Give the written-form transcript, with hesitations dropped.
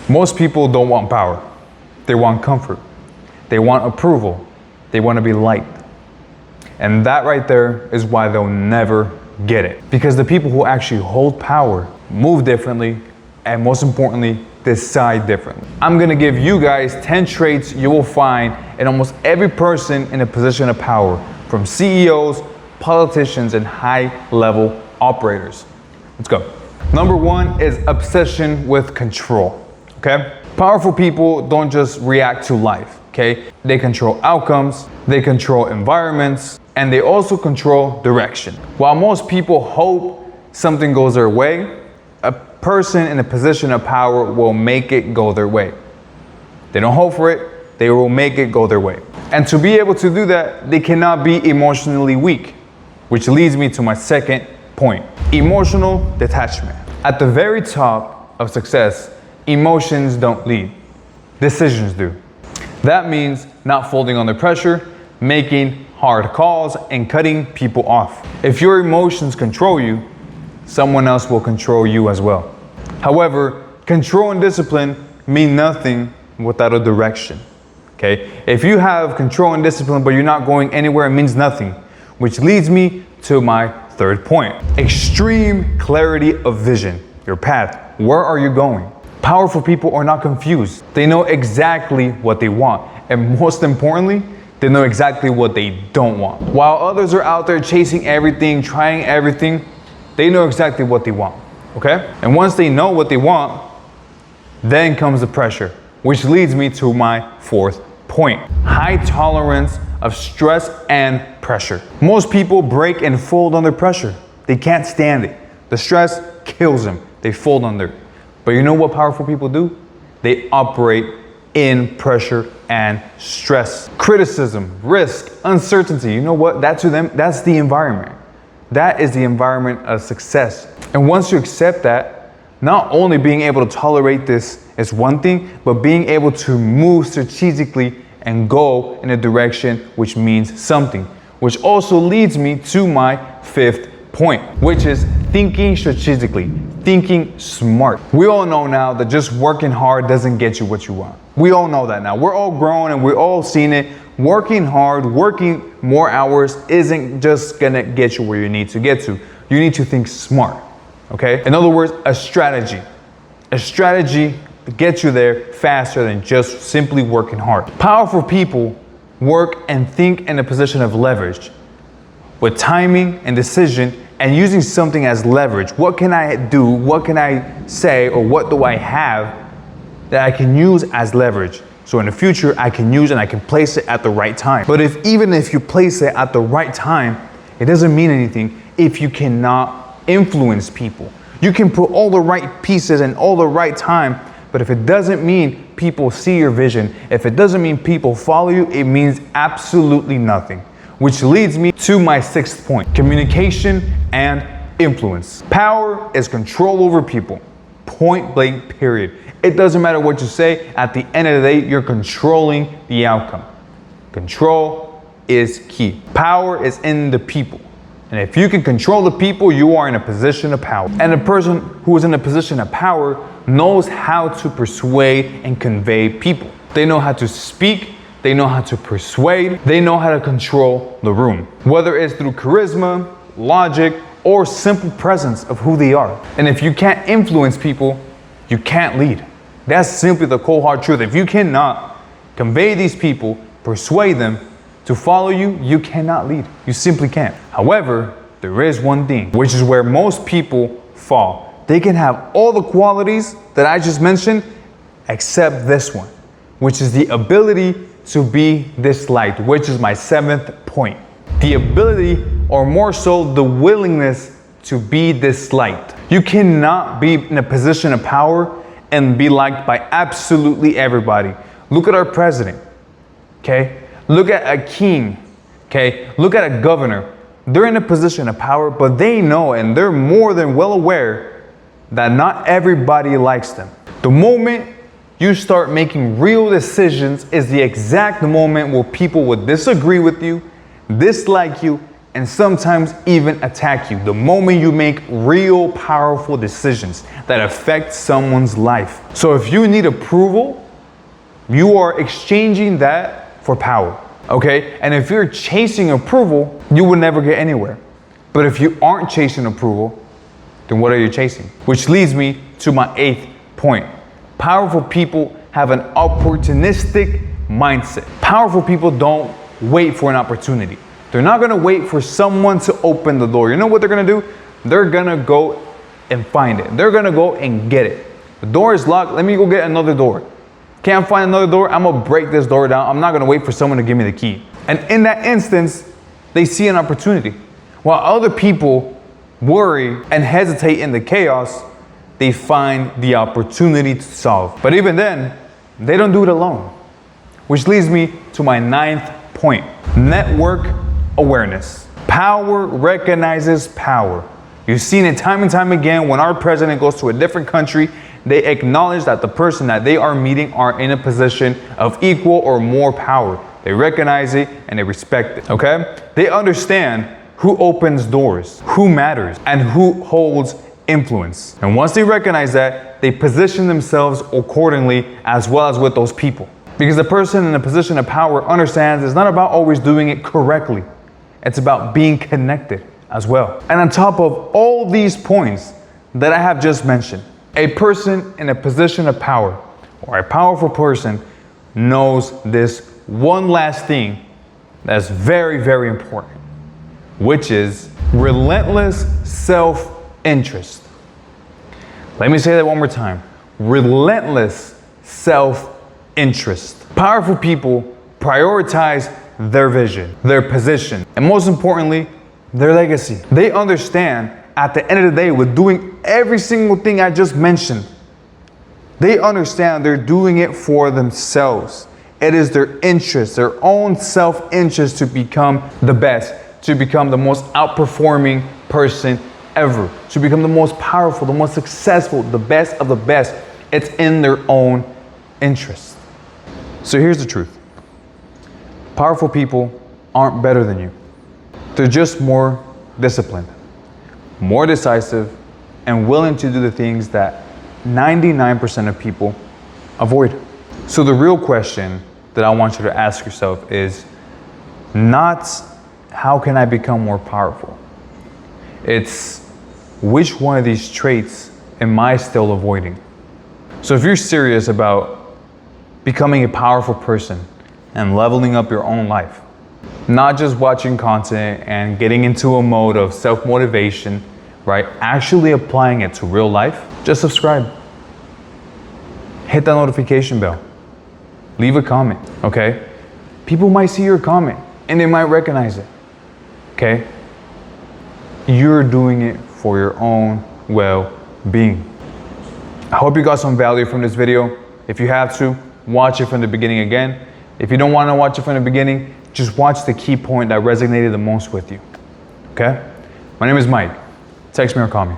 Most people don't want power. They want comfort. They want approval. They want to be liked. And that right there is why they'll never get it. Because the people who actually hold power move differently, and most importantly, decide differently. I'm gonna give you guys 10 traits you will find in almost every person in a position of power, from CEOs, politicians, and high-level operators. Let's go. Number 1 is obsession with control, okay? Powerful people don't just react to life, okay? They control outcomes, they control environments, and they also control direction. While most people hope something goes their way, a person in a position of power will make it go their way. They don't hope for it, they will make it go their way. And to be able to do that, they cannot be emotionally weak, which leads me to my second point. Emotional detachment. At the very top of success, emotions don't lead, decisions do. That means not folding under pressure, making hard calls, and cutting people off. If your emotions control you, someone else will control you as well. However, control and discipline mean nothing without a direction, okay? If you have control and discipline, but you're not going anywhere, it means nothing, which leads me to my third point. Extreme clarity of vision, your path. Where are you going? Powerful people are not confused. They know exactly what they want. And most importantly, they know exactly what they don't want. While others are out there chasing everything, trying everything, they know exactly what they want, okay? And once they know what they want, then comes the pressure, which leads me to my fourth point. High tolerance of stress and pressure. Most people break and fold under pressure. They can't stand it. The stress kills them. They fold under it. But you know what powerful people do? They operate in pressure and stress. Criticism, risk, uncertainty. You know what? That to them, that's the environment. That is the environment of success. And once you accept that, not only being able to tolerate this is one thing, but being able to move strategically and go in a direction which means something. Which also leads me to my fifth point, which is thinking strategically, thinking smart. We all know now that just working hard doesn't get you what you want. We all know that now. We're all grown and we're all seen it. Working hard, working more hours isn't just gonna get you where you need to get to. You need to think smart, okay? In other words, a strategy. A strategy to get you there faster than just simply working hard. Powerful people work and think in a position of leverage, with timing and decision and using something as leverage. What can I do? What can I say? Or what do I have that I can use as leverage? So in the future, I can use and I can place it at the right time. But even if you place it at the right time, it doesn't mean anything if you cannot influence people. You can put all the right pieces in all the right time, but if it doesn't mean people see your vision, if it doesn't mean people follow you, it means absolutely nothing. Which leads me to my sixth point, communication and influence. Power is control over people, point blank, period. It doesn't matter what you say, at the end of the day, you're controlling the outcome. Control is key. Power is in the people. And if you can control the people, you are in a position of power. And a person who is in a position of power knows how to persuade and convey people. They know how to speak, they know how to persuade, they know how to control the room. Whether it's through charisma, logic, or simple presence of who they are. And if you can't influence people, you can't lead. That's simply the cold hard truth. If you cannot convey these people, persuade them to follow you, you cannot lead. You simply can't. However, there is one thing, which is where most people fall. They can have all the qualities that I just mentioned, except this one, which is the ability to be disliked, which is my seventh point. The ability, or more so, the willingness to be disliked. You cannot be in a position of power and be liked by absolutely everybody. Look at our president, okay? Look at a king, okay? Look at a governor. They're in a position of power, but they know and they're more than well aware that not everybody likes them. The moment you start making real decisions is the exact moment where people will disagree with you, dislike you, and sometimes even attack you the moment you make real powerful decisions that affect someone's life. So if you need approval, you are exchanging that for power, okay? And if you're chasing approval, you will never get anywhere. But if you aren't chasing approval, then what are you chasing? Which leads me to my 8th point. Powerful people have an opportunistic mindset. Powerful people don't wait for an opportunity. They're not gonna wait for someone to open the door. You know what they're gonna do? They're gonna go and find it. They're gonna go and get it. The door is locked, let me go get another door. Can't find another door, I'm gonna break this door down. I'm not gonna wait for someone to give me the key. And in that instance, they see an opportunity. While other people worry and hesitate in the chaos, they find the opportunity to solve. But even then, they don't do it alone. Which leads me to my 9th point. Network awareness. Power recognizes power. You've seen it time and time again when our president goes to a different country, they acknowledge that the person that they are meeting are in a position of equal or more power. They recognize it and they respect it, okay? They understand who opens doors, who matters, and who holds influence. And once they recognize that, they position themselves accordingly as well as with those people. Because the person in a position of power understands it's not about always doing it correctly. It's about being connected as well. And on top of all these points that I have just mentioned, a person in a position of power or a powerful person knows this one last thing that's very, very important, which is relentless self-interest. Let me say that one more time. Relentless self-interest. Powerful people prioritize their vision, their position, and most importantly, their legacy. They understand at the end of the day, with doing every single thing I just mentioned, they understand they're doing it for themselves. It is their interest, their own self-interest to become the best, to become the most outperforming person ever, to become the most powerful, the most successful, the best of the best. It's in their own interest. So here's the truth. Powerful people aren't better than you. They're just more disciplined, more decisive, and willing to do the things that 99% of people avoid. So the real question that I want you to ask yourself is not how can I become more powerful? It's which one of these traits am I still avoiding? So if you're serious about becoming a powerful person and leveling up your own life, not just watching content and getting into a mode of self-motivation, right? Actually applying it to real life, just subscribe. Hit that notification bell. Leave a comment, okay? People might see your comment and they might recognize it, okay? You're doing it for your own well-being. I hope you got some value from this video. If you have to, watch it from the beginning again. If you don't want to watch it from the beginning, just watch the key point that resonated the most with you, okay? My name is Mike. Text me or call me.